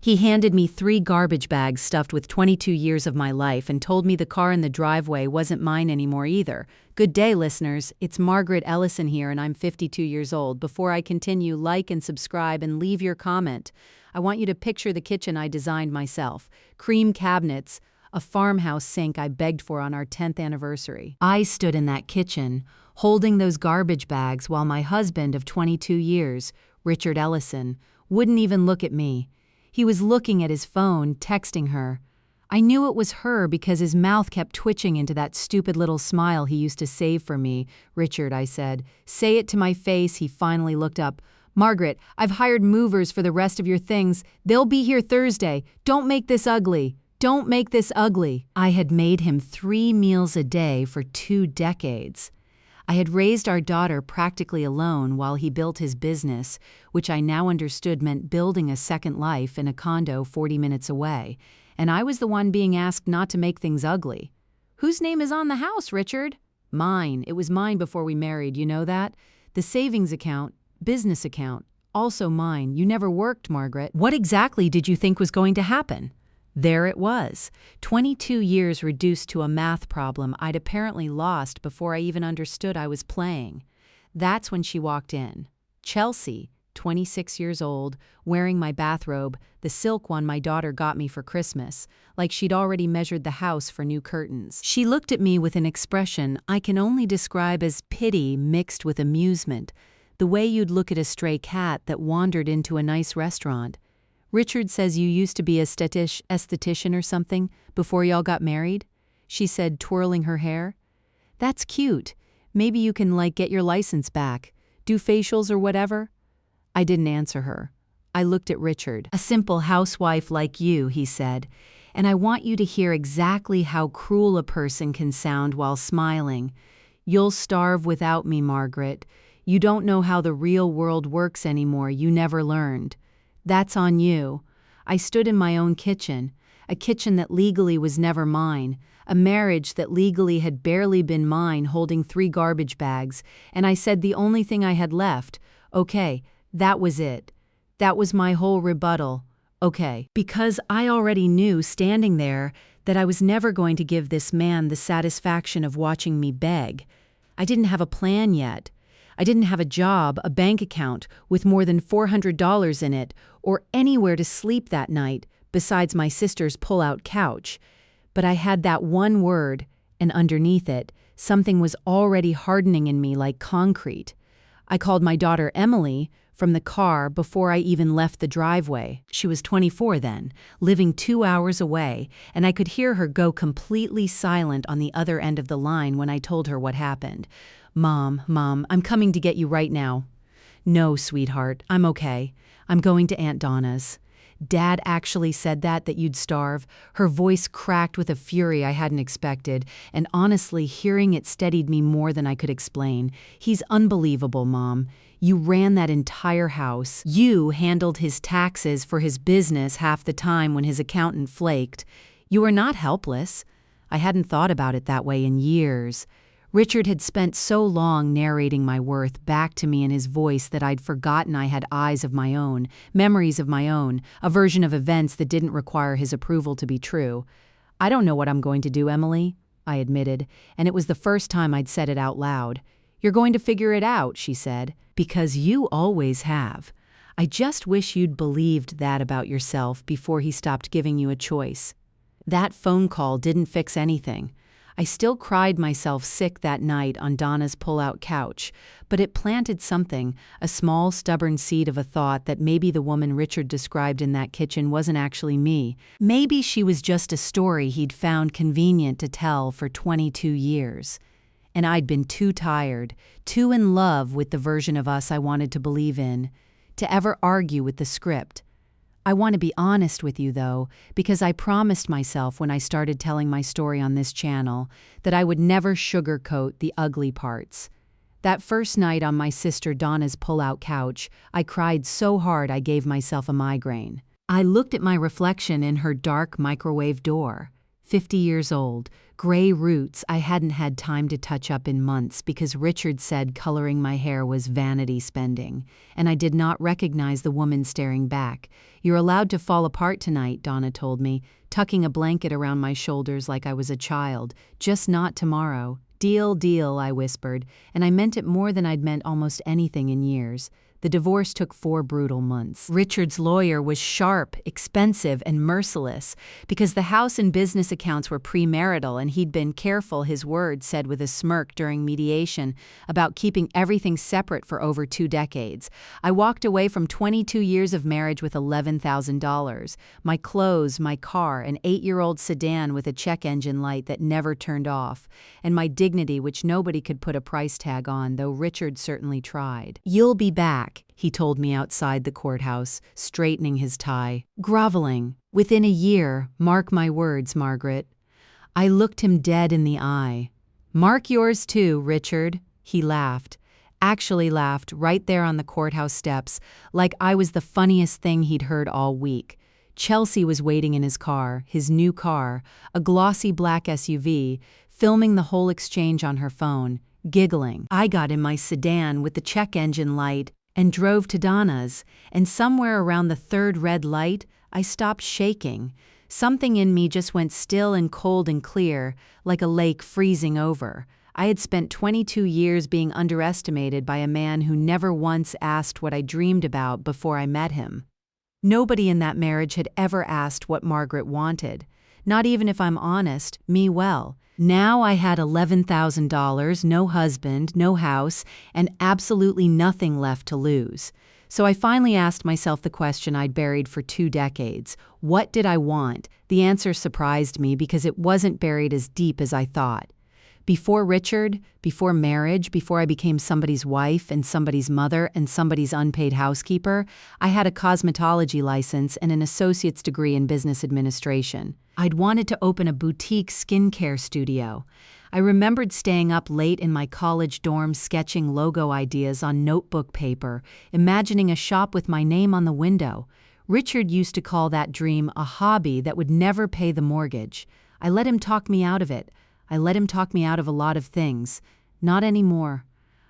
He handed me 3 garbage bags stuffed with 22 years of my life and told me the car in the driveway wasn't mine anymore either. Good day, listeners. It's Margaret Ellison here, and I'm 52 years old. Before I continue, like and subscribe and leave your comment. I want you to picture the kitchen I designed myself. Cream cabinets, a farmhouse sink I begged for on our 10th anniversary. I stood in that kitchen, holding those garbage bags while my husband of 22 years, Richard Ellison, wouldn't even look at me. He was looking at his phone, texting her. I knew it was her because his mouth kept twitching into that stupid little smile he used to save for me. Richard, I said. Say it to my face. He finally looked up. Margaret, I've hired movers for the rest of your things. They'll be here Thursday. Don't make this ugly. Don't make this ugly. I had made him 3 meals a day for 2 decades. I had raised our daughter practically alone while he built his business, which I now understood meant building a second life in a condo 40 minutes away, and I was the one being asked not to make things ugly. Whose name is on the house, Richard? Mine. It was mine before we married, you know that? The savings account, business account, also mine. You never worked, Margaret. What exactly did you think was going to happen? There it was, 22 years reduced to a math problem I'd apparently lost before I even understood I was playing. That's when she walked in. Chelsea, 26 years old, wearing my bathrobe, the silk one my daughter got me for Christmas, like she'd already measured the house for new curtains. She looked at me with an expression I can only describe as pity mixed with amusement, the way you'd look at a stray cat that wandered into a nice restaurant. Richard says you used to be a esthetician or something before y'all got married, she said, twirling her hair. That's cute. Maybe you can, get your license back, do facials or whatever. I didn't answer her. I looked at Richard. A simple housewife like you, he said, and I want you to hear exactly how cruel a person can sound while smiling. You'll starve without me, Margaret. You don't know how the real world works anymore. You never learned. That's on you. I stood in my own kitchen, a kitchen that legally was never mine, a marriage that legally had barely been mine, holding 3 garbage bags, and I said the only thing I had left, okay, that was it. That was my whole rebuttal, okay. Because I already knew, standing there, that I was never going to give this man the satisfaction of watching me beg. I didn't have a plan yet. I didn't have a job, a bank account with more than $400 in it, or anywhere to sleep that night besides my sister's pull-out couch. But I had that one word, and underneath it, something was already hardening in me like concrete. I called my daughter Emily from the car before I even left the driveway. She was 24 then, living 2 hours away, and I could hear her go completely silent on the other end of the line when I told her what happened. Mom, I'm coming to get you right now. No, sweetheart, I'm okay. I'm going to Aunt Donna's. Dad actually said that you'd starve. Her voice cracked with a fury I hadn't expected, and honestly, hearing it steadied me more than I could explain. He's unbelievable, Mom. You ran that entire house. You handled his taxes for his business half the time when his accountant flaked. You are not helpless. I hadn't thought about it that way in years. Richard had spent so long narrating my worth back to me in his voice that I'd forgotten I had eyes of my own, memories of my own, a version of events that didn't require his approval to be true. I don't know what I'm going to do, Emily, I admitted, and it was the first time I'd said it out loud. You're going to figure it out, she said, because you always have. I just wish you'd believed that about yourself before he stopped giving you a choice. That phone call didn't fix anything. I still cried myself sick that night on Donna's pull-out couch, but it planted something, a small, stubborn seed of a thought that maybe the woman Richard described in that kitchen wasn't actually me. Maybe she was just a story he'd found convenient to tell for 22 years. And I'd been too tired, too in love with the version of us I wanted to believe in, to ever argue with the script. I want to be honest with you, though, because I promised myself when I started telling my story on this channel that I would never sugarcoat the ugly parts. That first night on my sister Donna's pull-out couch, I cried so hard I gave myself a migraine. I looked at my reflection in her dark microwave door. 50 years old, gray roots I hadn't had time to touch up in months because Richard said coloring my hair was vanity spending, and I did not recognize the woman staring back. "You're allowed to fall apart tonight," Donna told me, tucking a blanket around my shoulders like I was a child. "Just not tomorrow." "Deal, deal," I whispered, and I meant it more than I'd meant almost anything in years. The divorce took 4 brutal months. Richard's lawyer was sharp, expensive, and merciless because the house and business accounts were premarital and he'd been careful, his word said with a smirk during mediation, about keeping everything separate for over 2 decades. I walked away from 22 years of marriage with $11,000. My clothes, my car, an 8-year-old sedan with a check engine light that never turned off, and my dignity which nobody could put a price tag on, though Richard certainly tried. "You'll be back," he told me outside the courthouse, straightening his tie. "Groveling. Within a year, mark my words, Margaret." I looked him dead in the eye. "Mark yours too, Richard." He laughed. Actually laughed right there on the courthouse steps, like I was the funniest thing he'd heard all week. Chelsea was waiting in his car, his new car, a glossy black SUV, filming the whole exchange on her phone, giggling. I got in my sedan with the check engine light and drove to Donna's, and somewhere around the 3rd red light, I stopped shaking. Something in me just went still and cold and clear, like a lake freezing over. I had spent 22 years being underestimated by a man who never once asked what I dreamed about before I met him. Nobody in that marriage had ever asked what Margaret wanted. Not even if I'm honest, me well. Now I had $11,000, no husband, no house, and absolutely nothing left to lose. So I finally asked myself the question I'd buried for 2 decades. What did I want? The answer surprised me because it wasn't buried as deep as I thought. Before Richard, before marriage, before I became somebody's wife and somebody's mother and somebody's unpaid housekeeper, I had a cosmetology license and an associate's degree in business administration. I'd wanted to open a boutique skincare studio. I remembered staying up late in my college dorm sketching logo ideas on notebook paper, imagining a shop with my name on the window. Richard used to call that dream a hobby that would never pay the mortgage. I let him talk me out of it. I let him talk me out of a lot of things. Not anymore.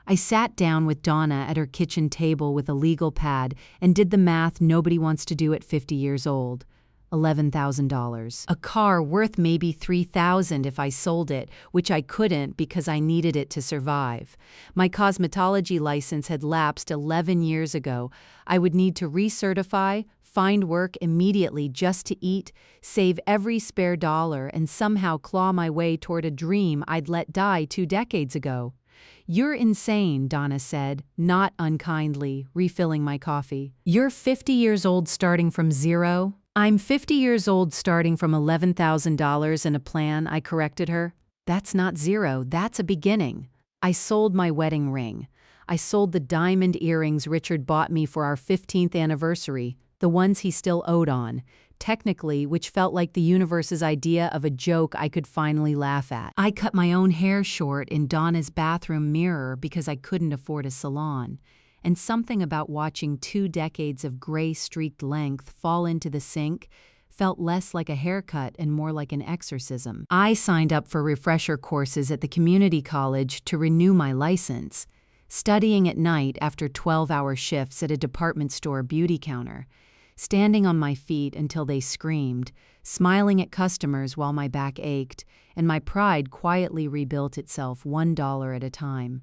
I sat down with Donna at her kitchen table with a legal pad and did the math nobody wants to do at 50 years old. $11,000. A car worth maybe $3,000 if I sold it, which I couldn't because I needed it to survive. My cosmetology license had lapsed 11 years ago. I would need to recertify, find work immediately just to eat, save every spare dollar, and somehow claw my way toward a dream I'd let die 2 decades ago. "You're insane," Donna said, not unkindly, refilling my coffee. "You're 50 years old starting from zero." "I'm 50 years old starting from $11,000 and a plan," I corrected her. "That's not zero, that's a beginning." I sold my wedding ring. I sold the diamond earrings Richard bought me for our 15th anniversary, the ones he still owed on, technically, which felt like the universe's idea of a joke I could finally laugh at. I cut my own hair short in Donna's bathroom mirror because I couldn't afford a salon. And something about watching 2 decades of gray-streaked length fall into the sink felt less like a haircut and more like an exorcism. I signed up for refresher courses at the community college to renew my license, studying at night after 12-hour shifts at a department store beauty counter, standing on my feet until they screamed, smiling at customers while my back ached, and my pride quietly rebuilt itself $1 at a time.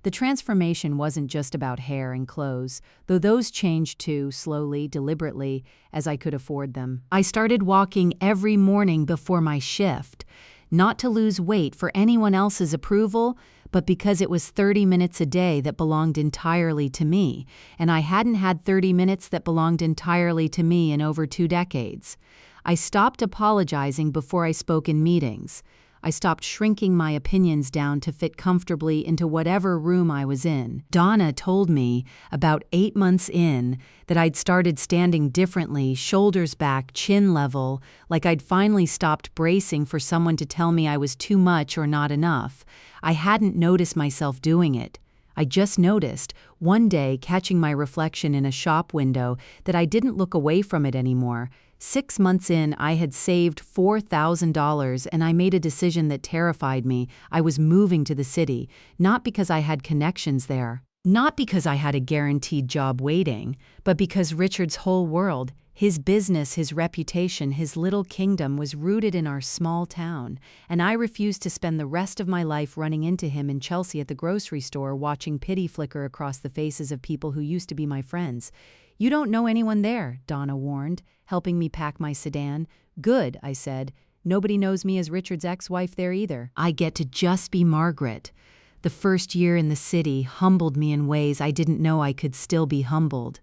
The transformation wasn't just about hair and clothes, though those changed too, slowly, deliberately, as I could afford them. I started walking every morning before my shift, not to lose weight for anyone else's approval, but because it was 30 minutes a day that belonged entirely to me, and I hadn't had 30 minutes that belonged entirely to me in over 2 decades. I stopped apologizing before I spoke in meetings. I stopped shrinking my opinions down to fit comfortably into whatever room I was in. Donna told me, about 8 months in, that I'd started standing differently, shoulders back, chin level, like I'd finally stopped bracing for someone to tell me I was too much or not enough. I hadn't noticed myself doing it. I just noticed, one day catching my reflection in a shop window, that I didn't look away from it anymore, 6 months in, I had saved $4,000 and I made a decision that terrified me. I was moving to the city, not because I had connections there, not because I had a guaranteed job waiting, but because Richard's whole world, his business, his reputation, his little kingdom was rooted in our small town, and I refused to spend the rest of my life running into him in Chelsea at the grocery store watching pity flicker across the faces of people who used to be my friends. "You don't know anyone there," Donna warned, helping me pack my sedan. "Good," I said. "Nobody knows me as Richard's ex-wife there either. I get to just be Margaret." The first year in the city humbled me in ways I didn't know I could still be humbled.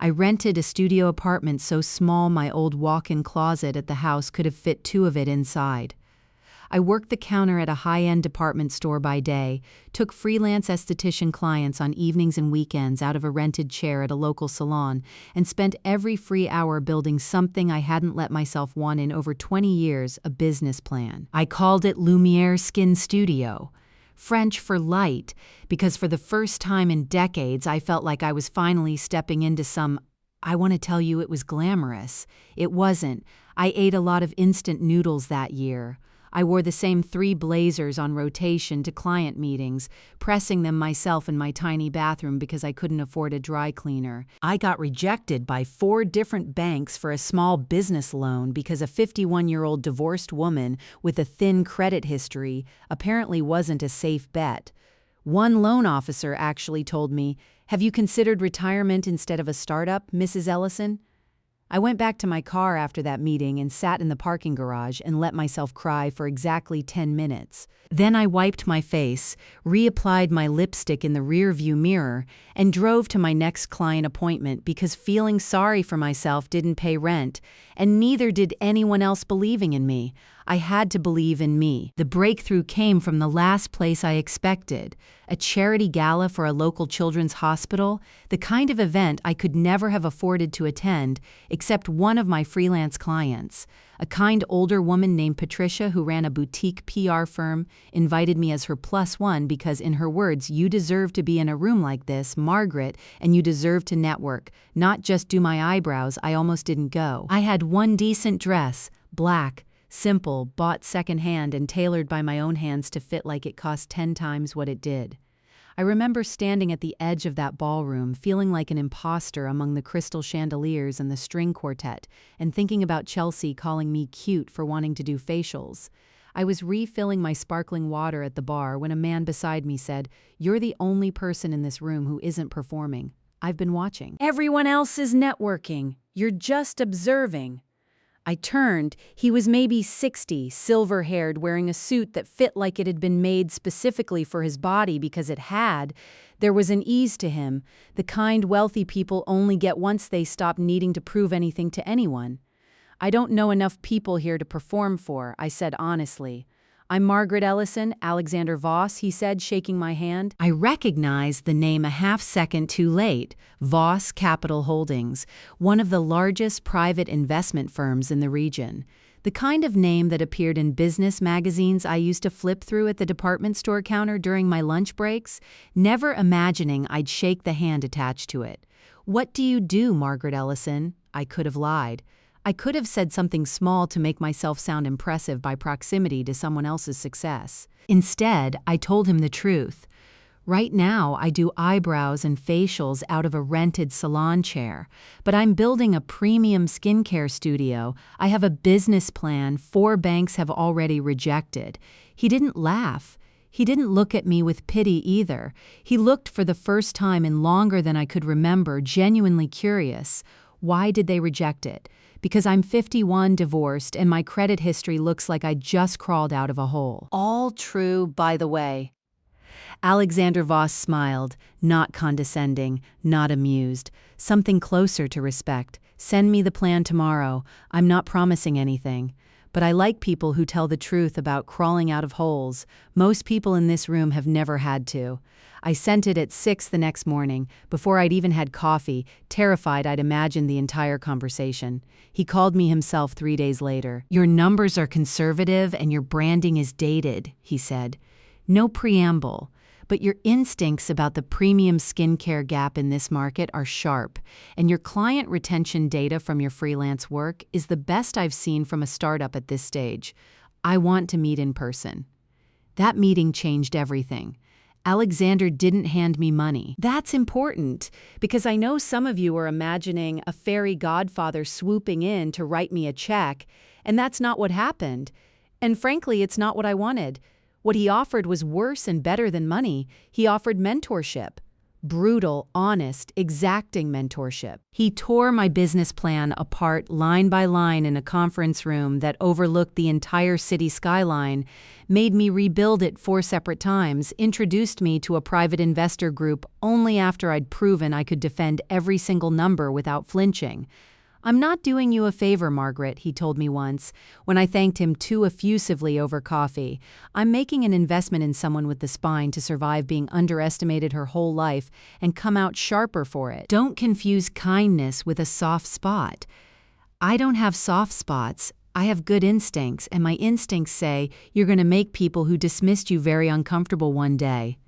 I rented a studio apartment so small my old walk-in closet at the house could have fit 2 of it inside. I worked the counter at a high-end department store by day, took freelance esthetician clients on evenings and weekends out of a rented chair at a local salon, and spent every free hour building something I hadn't let myself want in over 20 years, a business plan. I called it Lumiere Skin Studio, French for light, because for the first time in decades I felt like I was finally stepping into I want to tell you it was glamorous. It wasn't. I ate a lot of instant noodles that year. I wore the same 3 blazers on rotation to client meetings, pressing them myself in my tiny bathroom because I couldn't afford a dry cleaner. I got rejected by 4 different banks for a small business loan because a 51-year-old divorced woman with a thin credit history apparently wasn't a safe bet. One loan officer actually told me, "Have you considered retirement instead of a startup, Mrs. Ellison?" I went back to my car after that meeting and sat in the parking garage and let myself cry for exactly 10 minutes. Then I wiped my face, reapplied my lipstick in the rearview mirror, and drove to my next client appointment because feeling sorry for myself didn't pay rent, and neither did anyone else believing in me. I had to believe in me. The breakthrough came from the last place I expected, a charity gala for a local children's hospital, the kind of event I could never have afforded to attend except one of my freelance clients. A kind older woman named Patricia who ran a boutique PR firm invited me as her +1 because, in her words, "You deserve to be in a room like this, Margaret, and you deserve to network, not just do my eyebrows." I almost didn't go. I had one decent dress, black, simple, bought secondhand and tailored by my own hands to fit like it cost 10 times what it did. I remember standing at the edge of that ballroom, feeling like an imposter among the crystal chandeliers and the string quartet, and thinking about Chelsea calling me cute for wanting to do facials. I was refilling my sparkling water at the bar when a man beside me said, "You're the only person in this room who isn't performing. I've been watching. Everyone else is networking. You're just observing." I turned. He was maybe 60, silver-haired, wearing a suit that fit like it had been made specifically for his body because it had. There was an ease to him, the kind wealthy people only get once they stop needing to prove anything to anyone. "I don't know enough people here to perform for," I said honestly. "I'm Margaret Ellison, Alexander Voss," he said, shaking my hand. I recognized the name a half-second too late. Voss Capital Holdings, one of the largest private investment firms in the region. The kind of name that appeared in business magazines I used to flip through at the department store counter during my lunch breaks, never imagining I'd shake the hand attached to it. "What do you do, Margaret Ellison?" I could have lied. I could have said something small to make myself sound impressive by proximity to someone else's success. Instead, I told him the truth. "Right now, I do eyebrows and facials out of a rented salon chair, but I'm building a premium skincare studio. I have a business plan 4 banks have already rejected." He didn't laugh. He didn't look at me with pity either. He looked for the first time in longer than I could remember, genuinely curious. Why did they reject it? Because I'm 51, divorced, and my credit history looks like I just crawled out of a hole. All true, by the way. Alexander Voss smiled, not condescending, not amused, something closer to respect. "Send me the plan tomorrow. I'm not promising anything. But I like people who tell the truth about crawling out of holes. Most people in this room have never had to." I sent it at 6 the next morning, before I'd even had coffee, terrified I'd imagined the entire conversation. He called me himself 3 days later. "Your numbers are conservative and your branding is dated," he said. No preamble. but your instincts about the premium skincare gap in this market are sharp, and your client retention data from your freelance work is the best I've seen from a startup at this stage. I want to meet in person." That meeting changed everything. Alexander didn't hand me money. That's important, because I know some of you are imagining a fairy godfather swooping in to write me a check, and that's not what happened. And frankly, it's not what I wanted. What he offered was worse and better than money. He offered mentorship. Brutal, honest, exacting mentorship. He tore my business plan apart line by line in a conference room that overlooked the entire city skyline, made me rebuild it 4 separate times, introduced me to a private investor group only after I'd proven I could defend every single number without flinching. "I'm not doing you a favor, Margaret," he told me once, when I thanked him too effusively over coffee. "I'm making an investment in someone with the spine to survive being underestimated her whole life and come out sharper for it. Don't confuse kindness with a soft spot." I don't have soft spots. I have good instincts, and my instincts say you're going to make people who dismissed you very uncomfortable one day.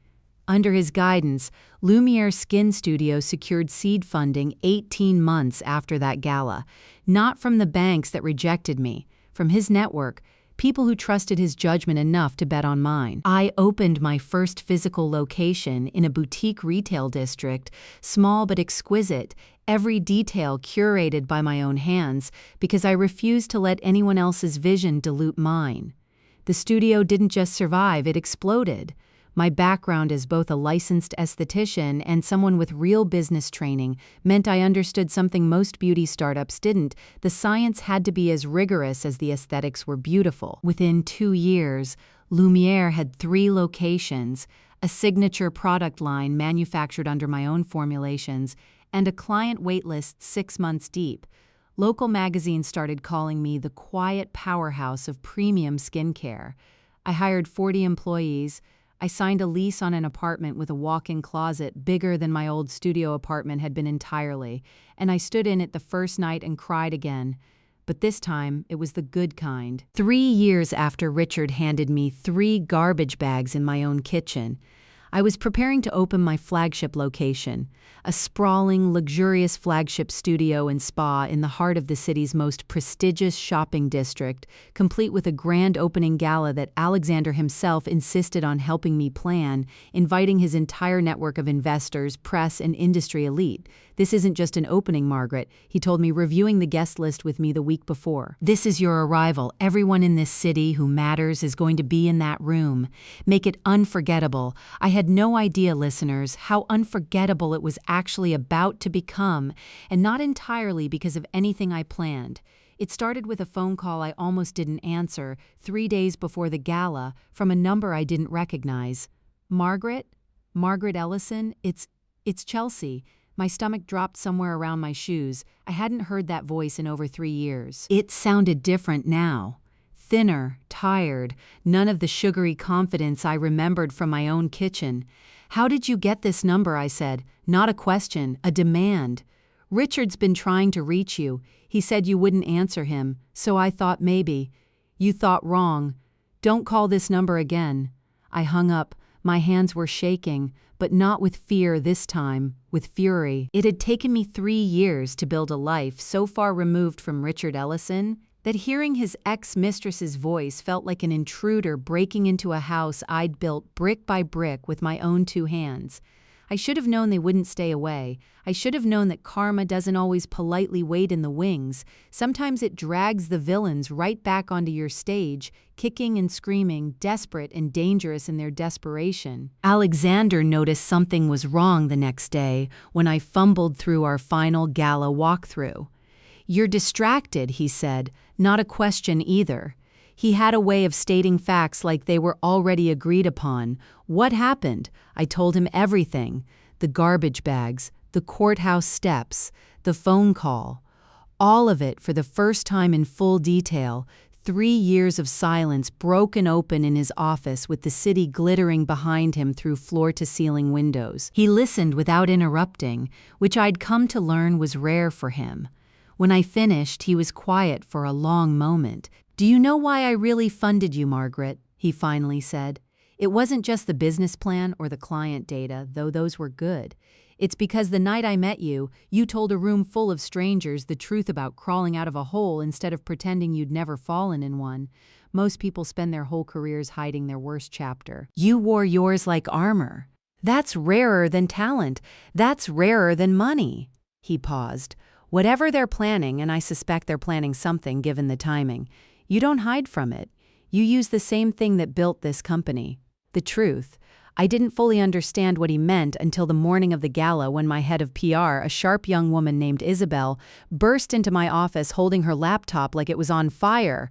Under his guidance, Lumiere Skin Studio secured seed funding 18 months after that gala, not from the banks that rejected me, from his network, people who trusted his judgment enough to bet on mine. I opened my first physical location in a boutique retail district, small but exquisite, every detail curated by my own hands, because I refused to let anyone else's vision dilute mine. The studio didn't just survive, it exploded. My background as both a licensed esthetician and someone with real business training meant I understood something most beauty startups didn't. The science had to be as rigorous as the aesthetics were beautiful. Within 2 years, Lumiere had 3 locations, a signature product line manufactured under my own formulations, and a client waitlist 6 months deep. Local magazines started calling me the quiet powerhouse of premium skincare. I hired 40 employees. I signed a lease on an apartment with a walk-in closet bigger than my old studio apartment had been entirely, and I stood in it the first night and cried again. But this time, it was the good kind. 3 years after Richard handed me 3 garbage bags in my own kitchen, I was preparing to open my flagship location, a sprawling, luxurious flagship studio and spa in the heart of the city's most prestigious shopping district, complete with a grand opening gala that Alexander himself insisted on helping me plan, inviting his entire network of investors, press, and industry elite. "This isn't just an opening, Margaret," he told me, reviewing the guest list with me the week before. "This is your arrival. Everyone in this city who matters is going to be in that room. Make it unforgettable." I had no idea, listeners, how unforgettable it was actually about to become, and not entirely because of anything I planned. It started with a phone call I almost didn't answer 3 days before the gala from a number I didn't recognize. "Margaret? Margaret Ellison? It's Chelsea." My stomach dropped somewhere around my shoes. I hadn't heard that voice in over 3 years. It sounded different now. Thinner, tired, none of the sugary confidence I remembered from my own kitchen. "How did you get this number?" I said. Not a question, a demand. "Richard's been trying to reach you. He said you wouldn't answer him, so I thought maybe." "You thought wrong. Don't call this number again." I hung up. My hands were shaking, but not with fear this time, with fury. It had taken me 3 years to build a life so far removed from Richard Ellison that hearing his ex-mistress's voice felt like an intruder breaking into a house I'd built brick by brick with my own 2 hands. I should have known they wouldn't stay away. I should have known that karma doesn't always politely wait in the wings. Sometimes it drags the villains right back onto your stage, kicking and screaming, desperate and dangerous in their desperation. Alexander noticed something was wrong the next day when I fumbled through our final gala walkthrough. "You're distracted," he said, not a question either. He had a way of stating facts like they were already agreed upon. What happened? I told him everything. The garbage bags, the courthouse steps, the phone call. All of it for the first time in full detail. 3 years of silence broken open in his office with the city glittering behind him through floor-to-ceiling windows. He listened without interrupting, which I'd come to learn was rare for him. When I finished, he was quiet for a long moment. "Do you know why I really funded you, Margaret?" he finally said. It wasn't just the business plan or the client data, though those were good. It's because the night I met you, you told a room full of strangers the truth about crawling out of a hole instead of pretending you'd never fallen in one. Most people spend their whole careers hiding their worst chapter. You wore yours like armor. That's rarer than talent. That's rarer than money. He paused. Whatever they're planning, and I suspect they're planning something given the timing, you don't hide from it. You use the same thing that built this company. The truth. I didn't fully understand what he meant until the morning of the gala when my head of PR, a sharp young woman named Isabel, burst into my office holding her laptop like it was on fire.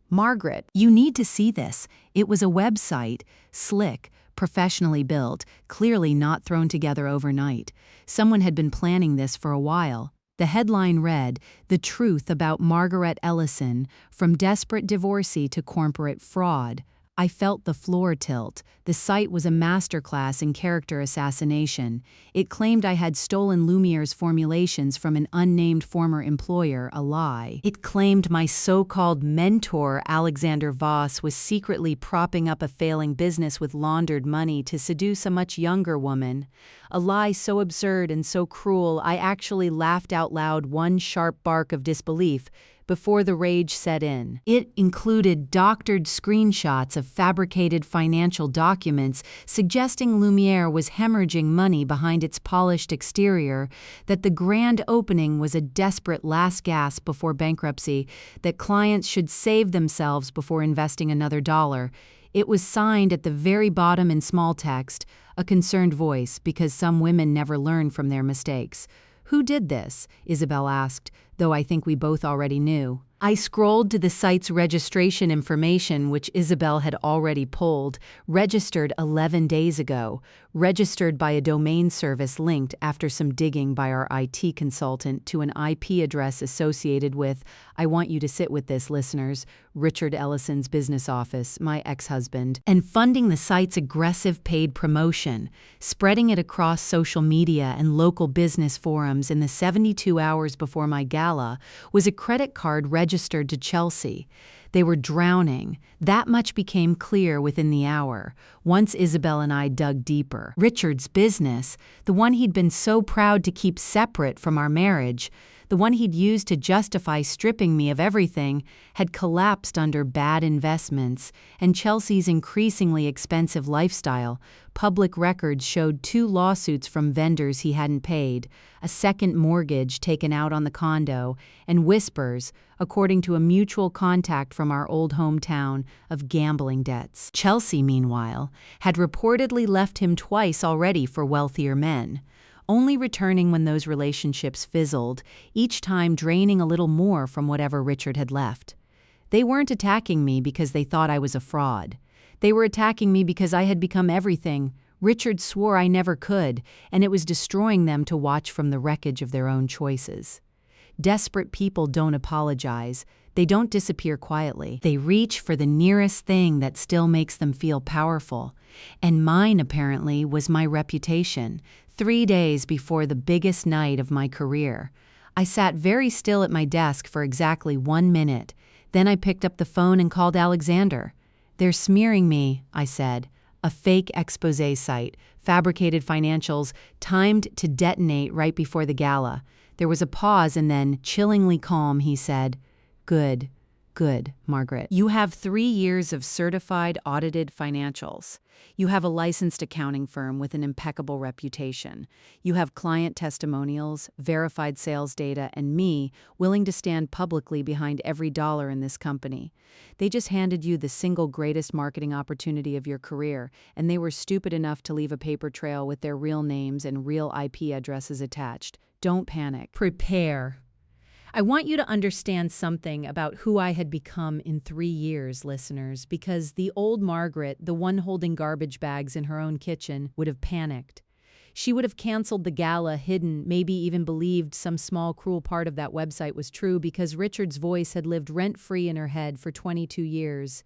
Margaret, you need to see this. It was a website, slick, professionally built, clearly not thrown together overnight. Someone had been planning this for a while. The headline read, "The Truth About Margaret Ellison, From Desperate Divorcee to Corporate Fraud." I felt the floor tilt. The site was a masterclass in character assassination. It claimed I had stolen Lumiere's formulations from an unnamed former employer, a lie. It claimed my so-called mentor, Alexander Voss, was secretly propping up a failing business with laundered money to seduce a much younger woman. A lie so absurd and so cruel, I actually laughed out loud one sharp bark of disbelief before the rage set in. It included doctored screenshots of fabricated financial documents suggesting Lumiere was hemorrhaging money behind its polished exterior, that the grand opening was a desperate last gasp before bankruptcy, that clients should save themselves before investing another dollar. It was signed at the very bottom in small text, a concerned voice, because some women never learn from their mistakes. Who did this? Isabel asked, though I think we both already knew. I scrolled to the site's registration information, which Isabel had already pulled, registered 11 days ago, registered by a domain service linked after some digging by our IT consultant to an IP address associated with, I want you to sit with this, listeners, Richard Ellison's business office, my ex-husband, and funding the site's aggressive paid promotion, spreading it across social media and local business forums in the 72 hours before my gala, was a credit card registered to Chelsea. They were drowning. That much became clear within the hour, once Isabel and I dug deeper. Richard's business, the one he'd been so proud to keep separate from our marriage, the one he'd used to justify stripping me of everything, had collapsed under bad investments, and Chelsea's increasingly expensive lifestyle. Public records showed 2 lawsuits from vendors he hadn't paid, a second mortgage taken out on the condo, and whispers, according to a mutual contact from our old hometown, of gambling debts. Chelsea, meanwhile, had reportedly left him twice already for wealthier men, only returning when those relationships fizzled, each time draining a little more from whatever Richard had left. They weren't attacking me because they thought I was a fraud. They were attacking me because I had become everything Richard swore I never could, and it was destroying them to watch from the wreckage of their own choices. Desperate people don't apologize. They don't disappear quietly. They reach for the nearest thing that still makes them feel powerful. And mine, apparently, was my reputation. 3 days before the biggest night of my career. I sat very still at my desk for exactly 1 minute. Then I picked up the phone and called Alexander. "They're smearing me," I said. A fake expose site, fabricated financials, timed to detonate right before the gala. There was a pause and then, chillingly calm, he said, Good, Margaret. You have 3 years of certified audited financials. You have a licensed accounting firm with an impeccable reputation. You have client testimonials, verified sales data, and me willing to stand publicly behind every dollar in this company. They just handed you the single greatest marketing opportunity of your career, and they were stupid enough to leave a paper trail with their real names and real IP addresses attached. Don't panic. Prepare. I want you to understand something about who I had become in 3 years, listeners, because the old Margaret, the one holding garbage bags in her own kitchen, would have panicked. She would have canceled the gala, hidden, maybe even believed some small cruel part of that website was true because Richard's voice had lived rent-free in her head for 22 years,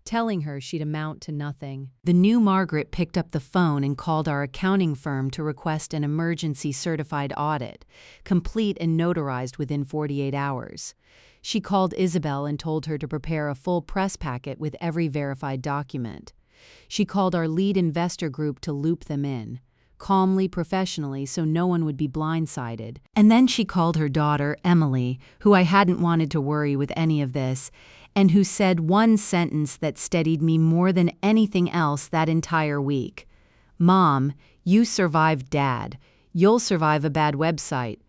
telling her she'd amount to nothing. The new Margaret picked up the phone and called our accounting firm to request an emergency certified audit, complete and notarized within 48 hours. She called Isabel and told her to prepare a full press packet with every verified document. She called our lead investor group to loop them in, calmly, professionally, so no one would be blindsided. And then she called her daughter, Emily, who I hadn't wanted to worry with any of this, and who said one sentence that steadied me more than anything else that entire week. "Mom, you survived Dad. You'll survive a bad website."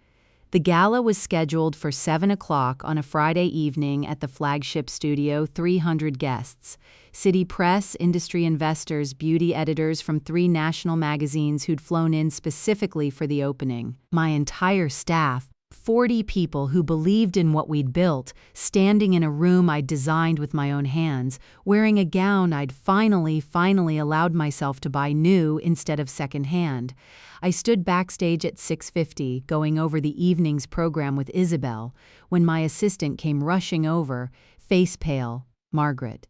The gala was scheduled for 7 o'clock on a Friday evening at the flagship studio, 300 guests. City press, industry investors, beauty editors from 3 national magazines who'd flown in specifically for the opening. My entire staff, 40 people who believed in what we'd built, standing in a room I'd designed with my own hands, wearing a gown I'd finally allowed myself to buy new instead of secondhand. I stood backstage at 6:50, going over the evening's program with Isabel, when my assistant came rushing over, face pale. "Margaret,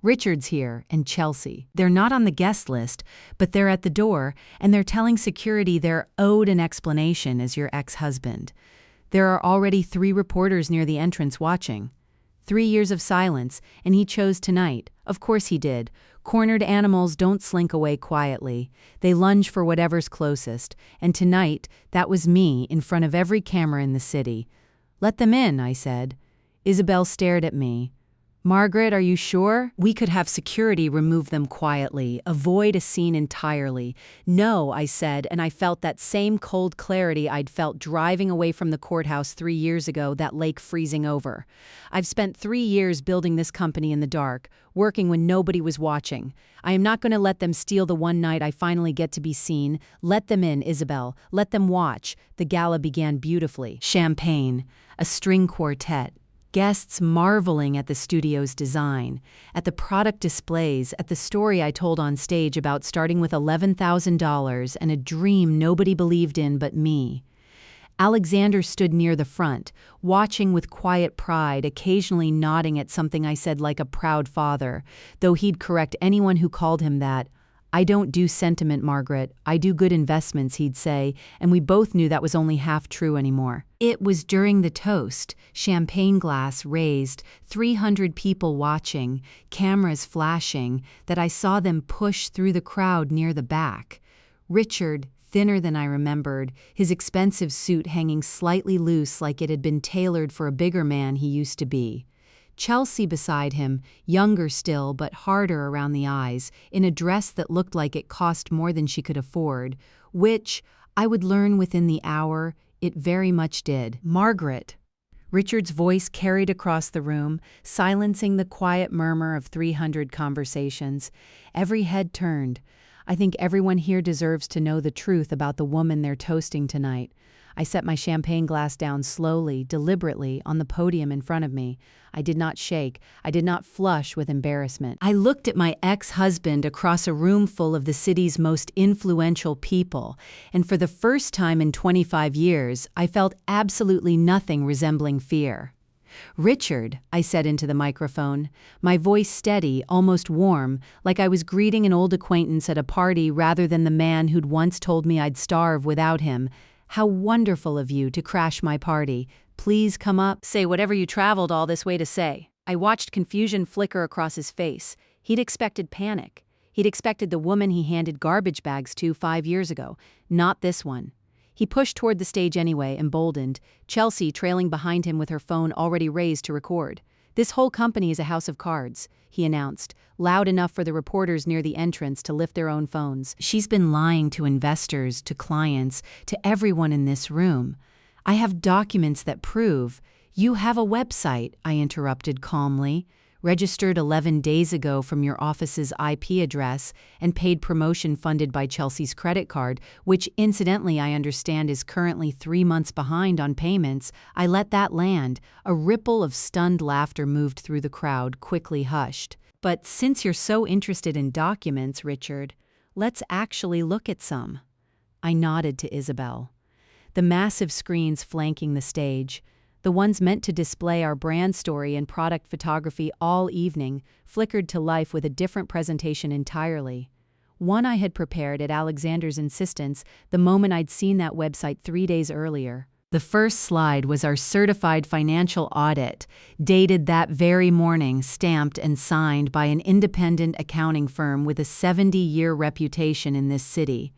Richard's here, and Chelsea. They're not on the guest list, but they're at the door, and they're telling security they're owed an explanation as your ex-husband. There are already 3 reporters near the entrance watching." 3 years of silence, and he chose tonight. Of course he did. Cornered animals don't slink away quietly. They lunge for whatever's closest, and tonight, that was me in front of every camera in the city. "Let them in," I said. Isabel stared at me. "Margaret, are you sure? We could have security remove them quietly, avoid a scene entirely." "No," I said, and I felt that same cold clarity I'd felt driving away from the courthouse 3 years ago, that lake freezing over. "I've spent 3 years building this company in the dark, working when nobody was watching. I am not going to let them steal the one night I finally get to be seen. Let them in, Isabel. Let them watch." The gala began beautifully. Champagne, a string quartet, guests marveling at the studio's design, at the product displays, at the story I told on stage about starting with $11,000 and a dream nobody believed in but me. Alexander stood near the front, watching with quiet pride, occasionally nodding at something I said like a proud father, though he'd correct anyone who called him that. "I don't do sentiment, Margaret. I do good investments," he'd say, and we both knew that was only half true anymore. It was during the toast, champagne glass raised, 300 people watching, cameras flashing, that I saw them push through the crowd near the back. Richard, thinner than I remembered, his expensive suit hanging slightly loose like it had been tailored for a bigger man he used to be. Chelsea beside him, younger still but harder around the eyes, in a dress that looked like it cost more than she could afford, which, I would learn within the hour, it very much did. "Margaret." Richard's voice carried across the room, silencing the quiet murmur of 300 conversations. Every head turned. I think everyone here deserves to know the truth about the woman they're toasting tonight. I set my champagne glass down slowly, deliberately, on the podium in front of me. I did not shake. I did not flush with embarrassment. I looked at my ex-husband across a room full of the city's most influential people, and for the first time in 25 years, I felt absolutely nothing resembling fear. "Richard," I said into the microphone, my voice steady, almost warm, like I was greeting an old acquaintance at a party rather than the man who'd once told me I'd starve without him. "How wonderful of you to crash my party. Please come up. Say whatever you traveled all this way to say." I watched confusion flicker across his face. He'd expected panic. He'd expected the woman he handed garbage bags to 5 years ago, not this one. He pushed toward the stage anyway, emboldened, Chelsea trailing behind him with her phone already raised to record. "This whole company is a house of cards," he announced, loud enough for the reporters near the entrance to lift their own phones. "She's been lying to investors, to clients, to everyone in this room. I have documents that prove." "You have a website," I interrupted calmly. "Registered 11 days ago from your office's IP address and paid promotion funded by Chelsea's credit card, which incidentally I understand is currently 3 months behind on payments." I let that land. A ripple of stunned laughter moved through the crowd, quickly hushed. "But since you're so interested in documents, Richard, let's actually look at some." I nodded to Isabel. The massive screens flanking the stage, the ones meant to display our brand story and product photography all evening, flickered to life with a different presentation entirely. One I had prepared at Alexander's insistence the moment I'd seen that website 3 days earlier. The first slide was our certified financial audit, dated that very morning, stamped and signed by an independent accounting firm with a 70-year reputation in this city.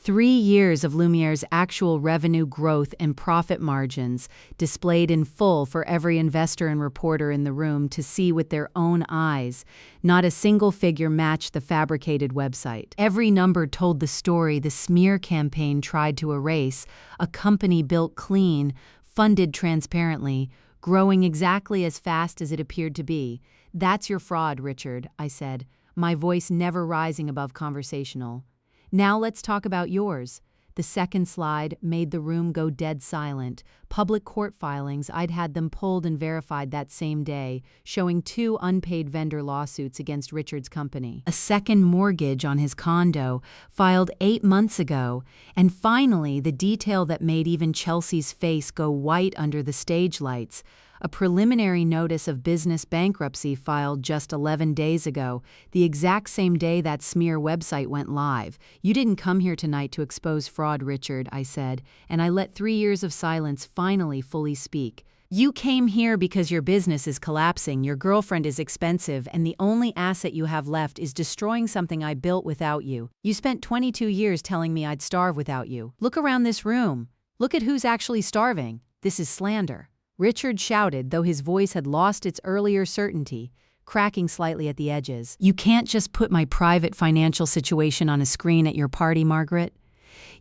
3 years of Lumiere's actual revenue growth and profit margins displayed in full for every investor and reporter in the room to see with their own eyes. Not a single figure matched the fabricated website. Every number told the story the smear campaign tried to erase, a company built clean, funded transparently, growing exactly as fast as it appeared to be. "That's your fraud, Richard," I said, my voice never rising above conversational. "Now let's talk about yours." The second slide made the room go dead silent. Public court filings, I'd had them pulled and verified that same day, showing 2 unpaid vendor lawsuits against Richard's company. A second mortgage on his condo, filed 8 months ago. And finally, the detail that made even Chelsea's face go white under the stage lights. A preliminary notice of business bankruptcy filed just 11 days ago, the exact same day that smear website went live. "You didn't come here tonight to expose fraud, Richard," I said, and I let 3 years of silence finally fully speak. "You came here because your business is collapsing, your girlfriend is expensive, and the only asset you have left is destroying something I built without you. You spent 22 years telling me I'd starve without you. Look around this room. Look at who's actually starving. This is slander." Richard shouted, though his voice had lost its earlier certainty, cracking slightly at the edges. "You can't just put my private financial situation on a screen at your party, Margaret.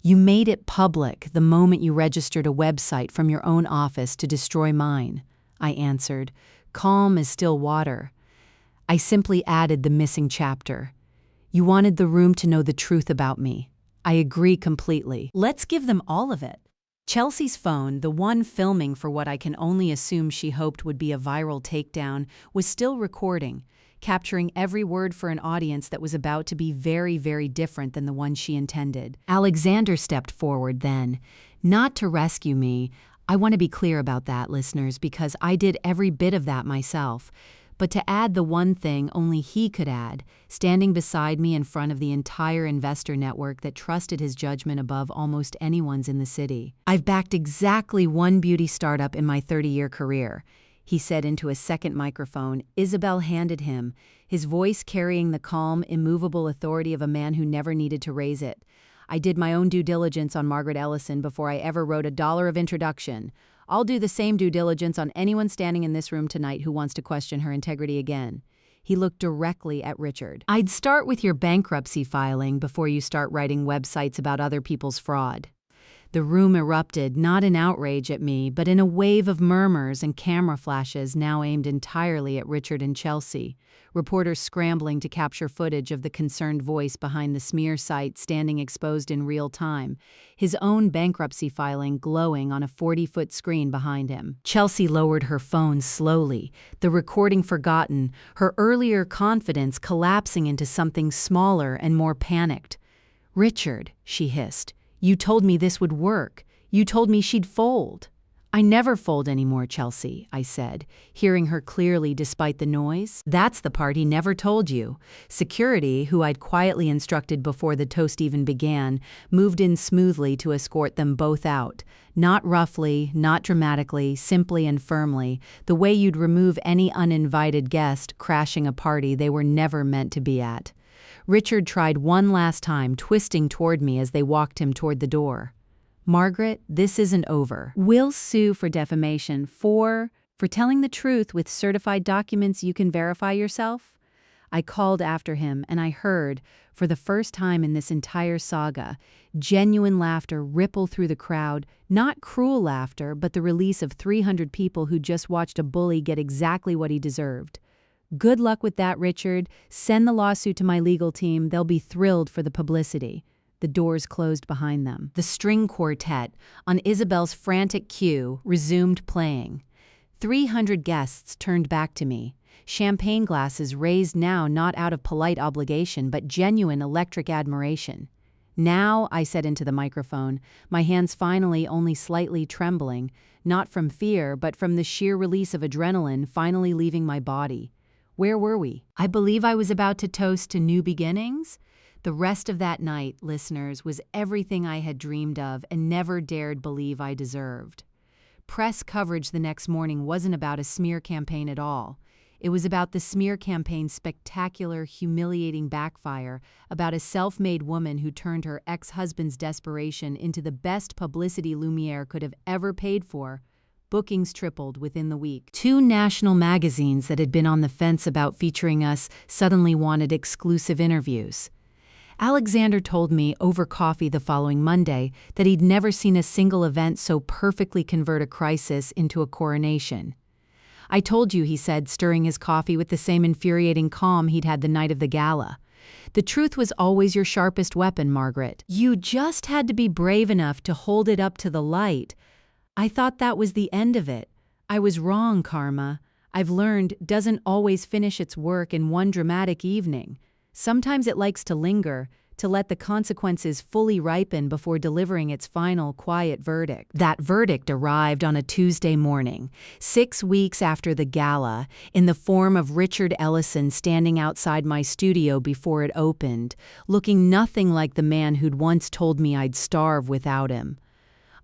You made it public the moment you registered a website from your own office to destroy mine," I answered, calm as still water. I simply added the missing chapter. "You wanted the room to know the truth about me. I agree completely. Let's give them all of it." Chelsea's phone, the one filming for what I can only assume she hoped would be a viral takedown, was still recording, capturing every word for an audience that was about to be very, very different than the one she intended. Alexander stepped forward then, not to rescue me. I want to be clear about that, listeners, because I did every bit of that myself. But to add the one thing only he could add, standing beside me in front of the entire investor network that trusted his judgment above almost anyone's in the city. "I've backed exactly one beauty startup in my 30-year career," he said into a second microphone Isabel handed him, his voice carrying the calm, immovable authority of a man who never needed to raise it. "I did my own due diligence on Margaret Ellison before I ever wrote a dollar of introduction. I'll do the same due diligence on anyone standing in this room tonight who wants to question her integrity again." He looked directly at Richard. "I'd start with your bankruptcy filing before you start writing websites about other people's fraud." The room erupted, not in outrage at me, but in a wave of murmurs and camera flashes now aimed entirely at Richard and Chelsea, reporters scrambling to capture footage of the concerned voice behind the smear site standing exposed in real time, his own bankruptcy filing glowing on a 40-foot screen behind him. Chelsea lowered her phone slowly, the recording forgotten, her earlier confidence collapsing into something smaller and more panicked. "Richard," she hissed, "you told me this would work. You told me she'd fold." "I never fold anymore, Chelsea," I said, hearing her clearly despite the noise. "That's the part he never told you." Security, who I'd quietly instructed before the toast even began, moved in smoothly to escort them both out. Not roughly, not dramatically, simply and firmly, the way you'd remove any uninvited guest crashing a party they were never meant to be at. Richard tried one last time, twisting toward me as they walked him toward the door. "Margaret, this isn't over. We'll sue for defamation for telling the truth with certified documents you can verify yourself." I called after him, and I heard, for the first time in this entire saga, genuine laughter ripple through the crowd, not cruel laughter, but the release of 300 people who just watched a bully get exactly what he deserved. "Good luck with that, Richard. Send the lawsuit to my legal team. They'll be thrilled for the publicity." The doors closed behind them. The string quartet, on Isabel's frantic cue, resumed playing. 300 guests turned back to me, champagne glasses raised now not out of polite obligation but genuine electric admiration. "Now," I said into the microphone, my hands finally only slightly trembling, not from fear but from the sheer release of adrenaline finally leaving my body. Where were we? I believe I was about to toast to new beginnings. The rest of that night, listeners, was everything I had dreamed of and never dared believe I deserved. Press coverage the next morning wasn't about a smear campaign at all. It was about the smear campaign's spectacular, humiliating backfire, about a self-made woman who turned her ex-husband's desperation into the best publicity Lumiere could have ever paid for. Bookings tripled within the week. 2 national magazines that had been on the fence about featuring us suddenly wanted exclusive interviews. Alexander told me over coffee the following Monday that he'd never seen a single event so perfectly convert a crisis into a coronation. "I told you," he said, stirring his coffee with the same infuriating calm he'd had the night of the gala. "The truth was always your sharpest weapon, Margaret. You just had to be brave enough to hold it up to the light. I thought that was the end of it. I was wrong, karma. I've learned doesn't always finish its work in one dramatic evening. Sometimes it likes to linger, to let the consequences fully ripen before delivering its final, quiet verdict." That verdict arrived on a Tuesday morning, 6 weeks after the gala, in the form of Richard Ellison standing outside my studio before it opened, looking nothing like the man who'd once told me I'd starve without him.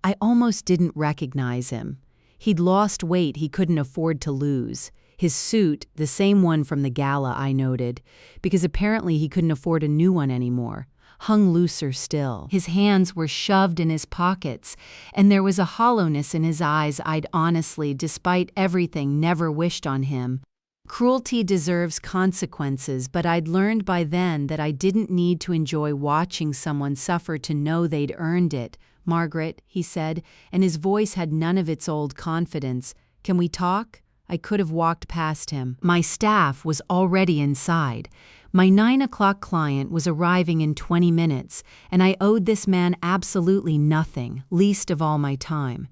I almost didn't recognize him. He'd lost weight he couldn't afford to lose. His suit, the same one from the gala, I noted, because apparently he couldn't afford a new one anymore, hung looser still. His hands were shoved in his pockets, and there was a hollowness in his eyes I'd honestly, despite everything, never wished on him. Cruelty deserves consequences, but I'd learned by then that I didn't need to enjoy watching someone suffer to know they'd earned it. "Margaret," he said, and his voice had none of its old confidence. "Can we talk?" I could have walked past him. My staff was already inside. My 9 o'clock client was arriving in 20 minutes, and I owed this man absolutely nothing, least of all my time.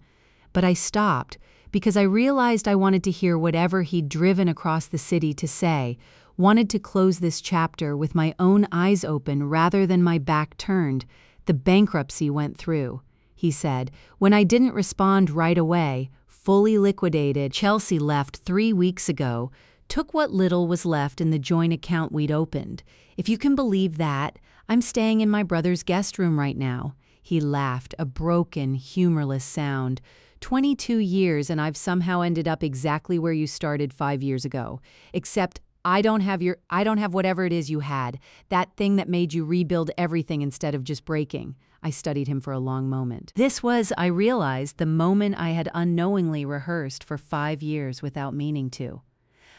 But I stopped, because I realized I wanted to hear whatever he'd driven across the city to say, wanted to close this chapter with my own eyes open rather than my back turned. "The bankruptcy went through," he said. "When I didn't respond right away, fully liquidated. Chelsea left 3 weeks ago, took what little was left in the joint account we'd opened. If you can believe that, I'm staying in my brother's guest room right now." He laughed, a broken, humorless sound. 22 years and I've somehow ended up exactly where you started 5 years ago. Except I don't have whatever it is you had, that thing that made you rebuild everything instead of just breaking. I studied him for a long moment. This was, I realized, the moment I had unknowingly rehearsed for 5 years without meaning to.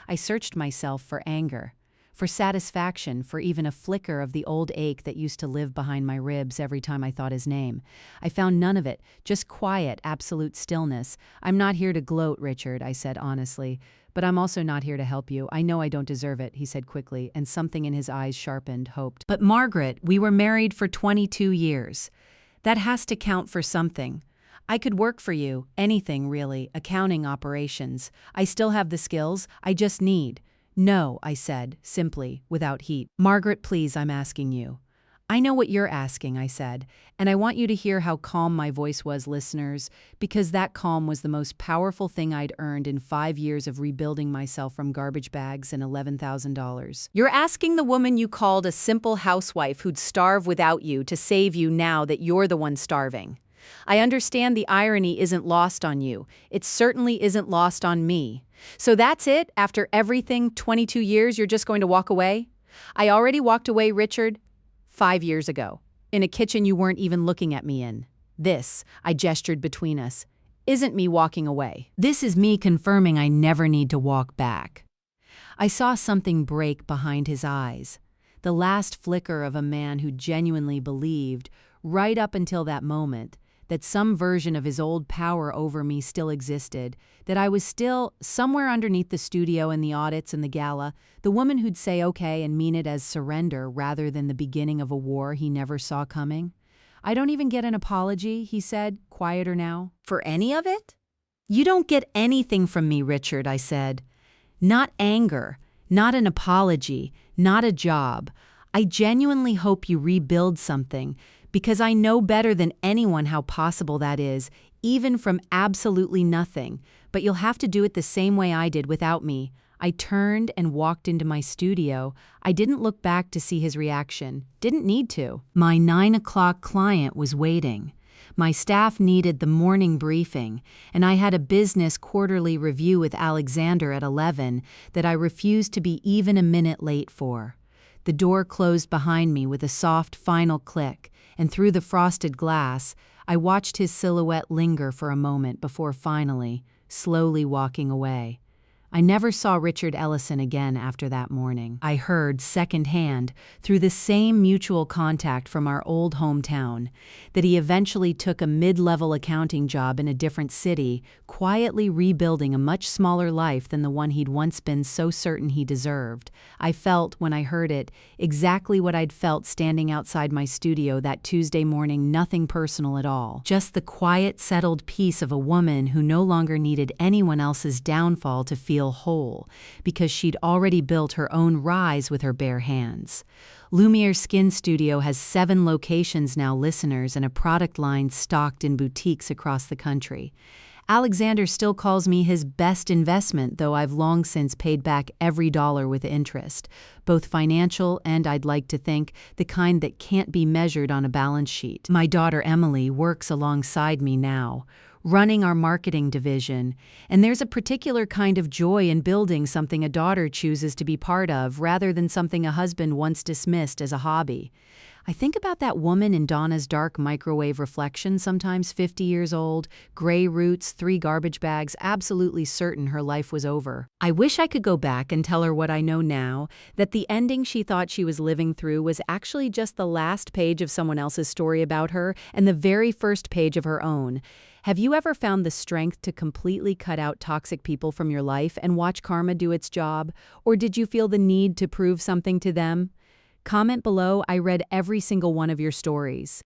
I searched myself for anger, for satisfaction, for even a flicker of the old ache that used to live behind my ribs every time I thought his name. I found none of it, just quiet, absolute stillness. "I'm not here to gloat, Richard," I said honestly, "but I'm also not here to help you. I know I don't deserve it," he said quickly, and something in his eyes sharpened, hoped. "But Margaret, we were married for 22 years. That has to count for something. I could work for you, anything really, accounting, operations. I still have the skills, I just need—" "No," I said, simply, without heat. "Margaret, please, I'm asking you." "I know what you're asking," I said, and I want you to hear how calm my voice was, listeners, because that calm was the most powerful thing I'd earned in 5 years of rebuilding myself from garbage bags and $11,000. "You're asking the woman you called a simple housewife who'd starve without you to save you now that you're the one starving. I understand the irony isn't lost on you. It certainly isn't lost on me. So that's it? After everything, 22 years, you're just going to walk away?" "I already walked away, Richard. 5 years ago, in a kitchen you weren't even looking at me in. This," I gestured between us, "isn't me walking away. This is me confirming I never need to walk back." I saw something break behind his eyes, the last flicker of a man who genuinely believed, right up until that moment, that some version of his old power over me still existed, that I was still, somewhere underneath the studio and the audits and the gala, the woman who'd say okay and mean it as surrender rather than the beginning of a war he never saw coming. "I don't even get an apology," he said, quieter now. "For any of it?" "You don't get anything from me, Richard," I said. "Not anger, not an apology, not a job. I genuinely hope you rebuild something, because I know better than anyone how possible that is, even from absolutely nothing, but you'll have to do it the same way I did without me." I turned and walked into my studio. I didn't look back to see his reaction. Didn't need to. My 9 o'clock client was waiting. My staff needed the morning briefing, and I had a business quarterly review with Alexander at 11 that I refused to be even a minute late for. The door closed behind me with a soft final click, and through the frosted glass, I watched his silhouette linger for a moment before finally, slowly walking away. I never saw Richard Ellison again after that morning. I heard secondhand, through the same mutual contact from our old hometown, that he eventually took a mid-level accounting job in a different city, quietly rebuilding a much smaller life than the one he'd once been so certain he deserved. I felt, when I heard it, exactly what I'd felt standing outside my studio that Tuesday morning, nothing personal at all. Just the quiet, settled peace of a woman who no longer needed anyone else's downfall to feel whole, because she'd already built her own rise with her bare hands. Lumiere Skin Studio has 7 locations now, listeners, and a product line stocked in boutiques across the country. Alexander still calls me his best investment, though I've long since paid back every dollar with interest, both financial and, I'd like to think, the kind that can't be measured on a balance sheet. My daughter Emily works alongside me now, running our marketing division, and there's a particular kind of joy in building something a daughter chooses to be part of rather than something a husband once dismissed as a hobby. I think about that woman in Donna's dark microwave reflection, sometimes 50 years old, gray roots, 3 garbage bags, absolutely certain her life was over. I wish I could go back and tell her what I know now, that the ending she thought she was living through was actually just the last page of someone else's story about her and the very first page of her own. Have you ever found the strength to completely cut out toxic people from your life and watch karma do its job? Or did you feel the need to prove something to them? Comment below. I read every single one of your stories.